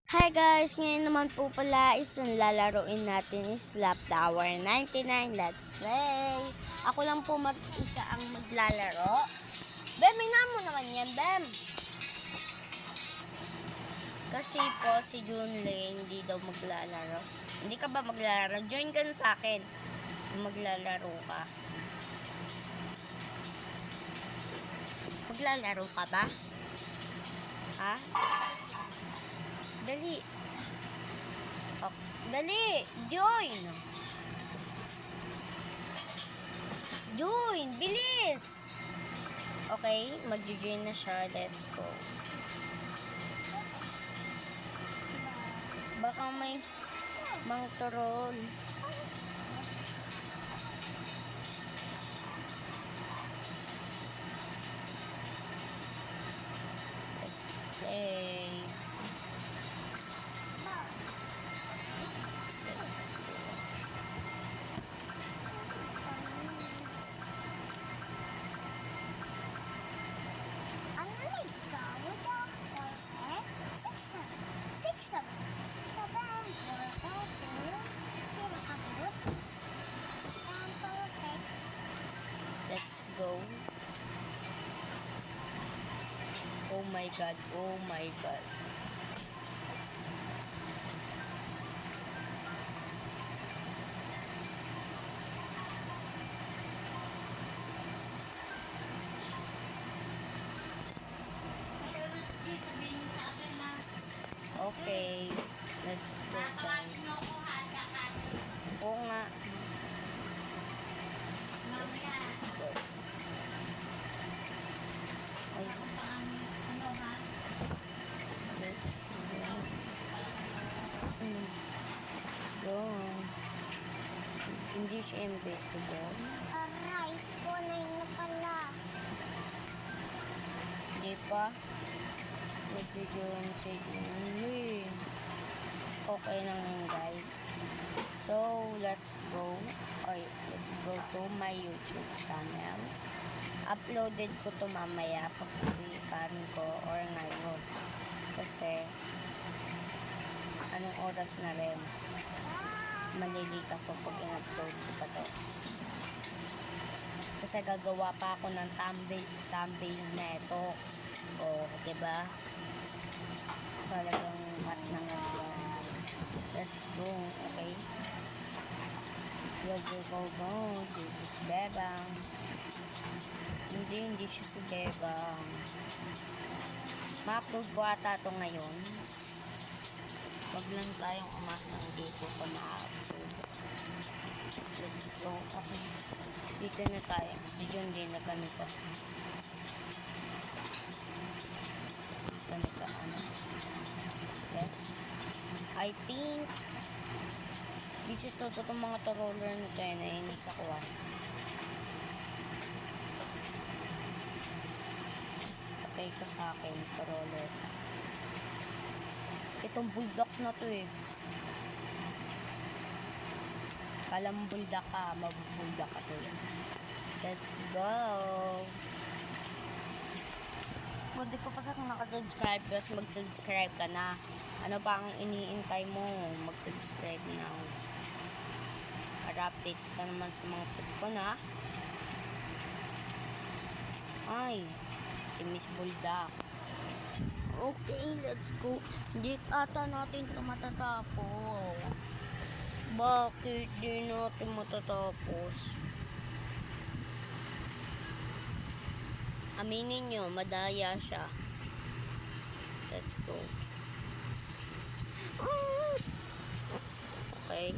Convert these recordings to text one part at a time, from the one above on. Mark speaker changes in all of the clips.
Speaker 1: Hi guys! Ngayon naman po pala is ang lalaroin natin is Slap Tower 99. Let's play! Ako lang po mag-isa ang maglalaro. Bem, mo naman yan, Bem! Kasi po si Junlei hindi daw maglalaro. Hindi ka ba maglalaro? Join ka na sa akin. Maglalaro ka. Maglalaro ka ba? Ha? Dali. Oh, dali. Join. Join. Bilis. Okay. Mag-join na siya. Let's go. Baka may mang troll. Let's play. Let's go. Oh my god, oh my god. Okay, let's go guys. Oo nga. Ay. Let's go. Hindi siya invisible.
Speaker 2: Aray ko na yun na pala.
Speaker 1: Hindi pa. Nag-video si Junlei. Okay na nga guys. So, let's go. Let's go to my YouTube channel. Uploaded ko to mamaya pag-uwikan ko or ngayon. Kasi, anong oras na rin. Malilita ko pag in-upload ko pa to. Kasi gagawa pa ako ng thumbnail na ito. O, diba? Talagang mat na nga yan. Let's go, okay? Go, go, go, go. This is Bebang. Hindi siya si Bebang. Ma-upload ko ata ito ngayon. Wag lang tayong umasang dito pa ma-upload. Let's go, okay. Dito na tayo. Dito din na ganito. Ganito, ano. Okay. I think dito itong mga troller na tayo na yun sa kuwan. Patay ka sa akin, troller. Itong bulldog na to eh. Kala mo bulldog ka, mabubulldog ka to eh. Let's go! Kung di ko pa sa nakasubscribe, guys, mag-subscribe ka na. Ano pa ang iniintay mo? Mag-subscribe na. Para update ka naman sa mga tip ko na. Ay, si Miss Bulldog. Okay, let's go. Hindi ata natin ito matatapos. Bakit di natin matatapos? Aminin nyo, madaya siya. Let's go. Okay.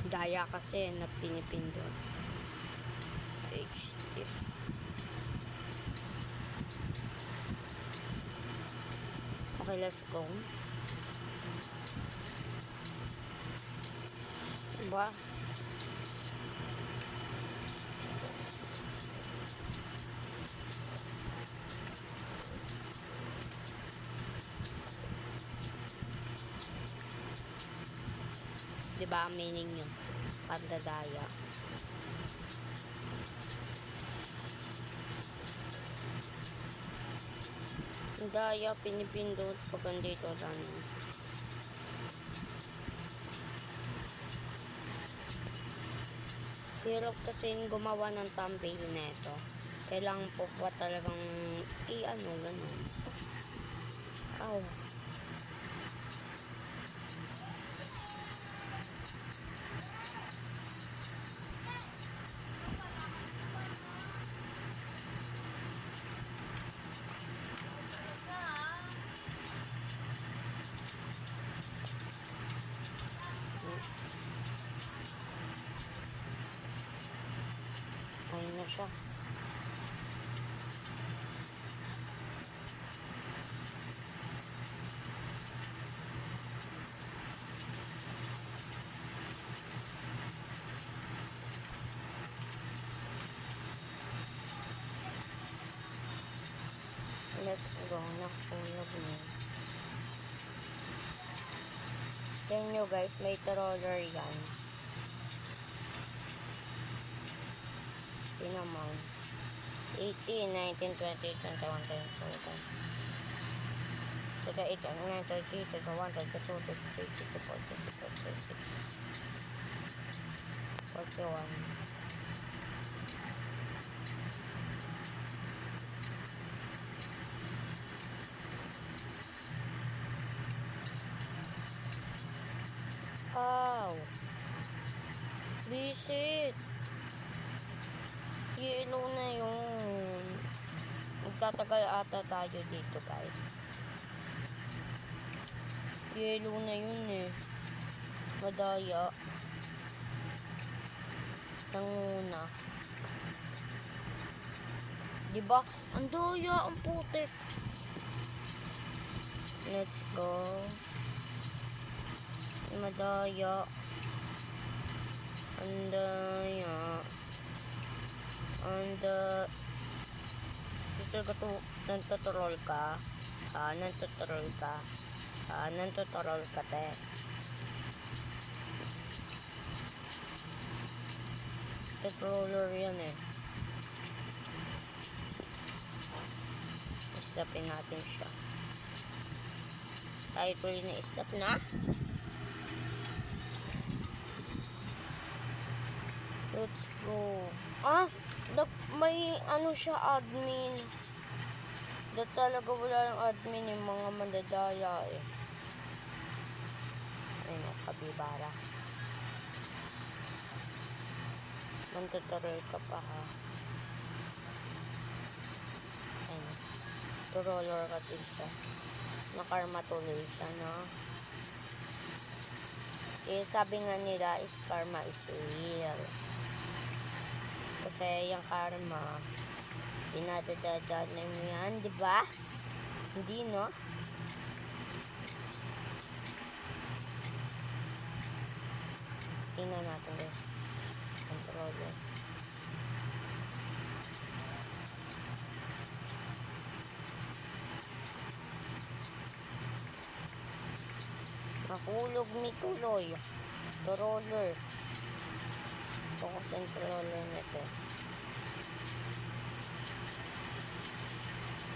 Speaker 1: Daya kasi na pinipindot. HD. Okay, let's go. Diba? Diba ang meaning yun? Pandadaya. Madaya, pinipindot pag andito lang. Hirap kasi gumawa ng thumbnail nito. Kailangan po pa talagang i-ano, gano'n. Aw. Ayun na siya. Let's go. Nakulog na. Tignan nyo guys, may roller yan. Ito naman. 18, 19, 20, 21, 22, 28, 29, 30, 31, 32, 33, 34, 35, 36, 41. Ow! Visit! Yellow na yun. Magtatagal ata tayo dito guys. Yellow na yun eh. Madaya. Nanguna. Diba? Ang daya, ang putik. Let's go. Madaya. Ang daya. And nantuturol ka. Nantuturol ka. Nantuturol ka, te. Tuturoller yan eh. Stopin natin siya. Tayo tuloy na stop na. Let's go. May ano siya, admin. Talaga wala ng admin yung mga mandadaya eh. Ayun o, kabibara. Mantuturoy ka pa ha. Ayun. Turoller kasi siya. Nakarma tuloy siya, no? Eh, sabi nga nila is karma is real. Kasi yung karma, dinadadaanan mo yan, di ba? Hindi, no? Tingnan natin guys. Controller. Mahulog mi tuloy. Controller. Focus ang controller nito.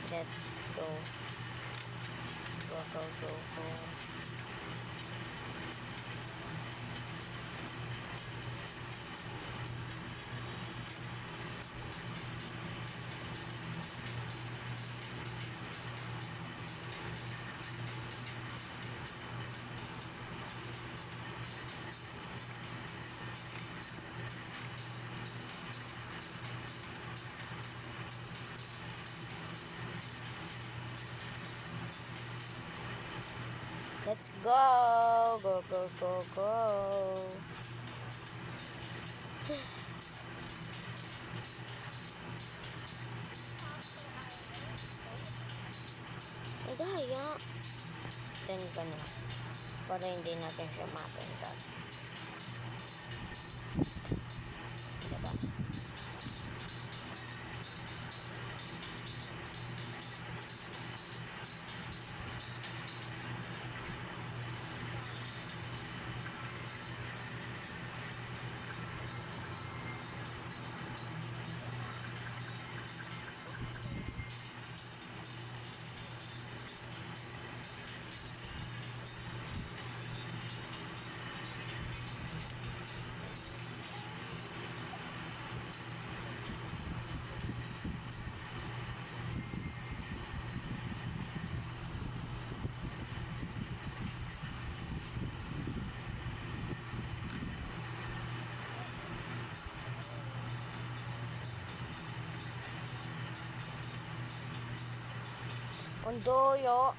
Speaker 1: Let's go. Go. Let's go. Go. Daya. Then ka na. Para hindi natin siya mapunta. Diba? Ang doyo.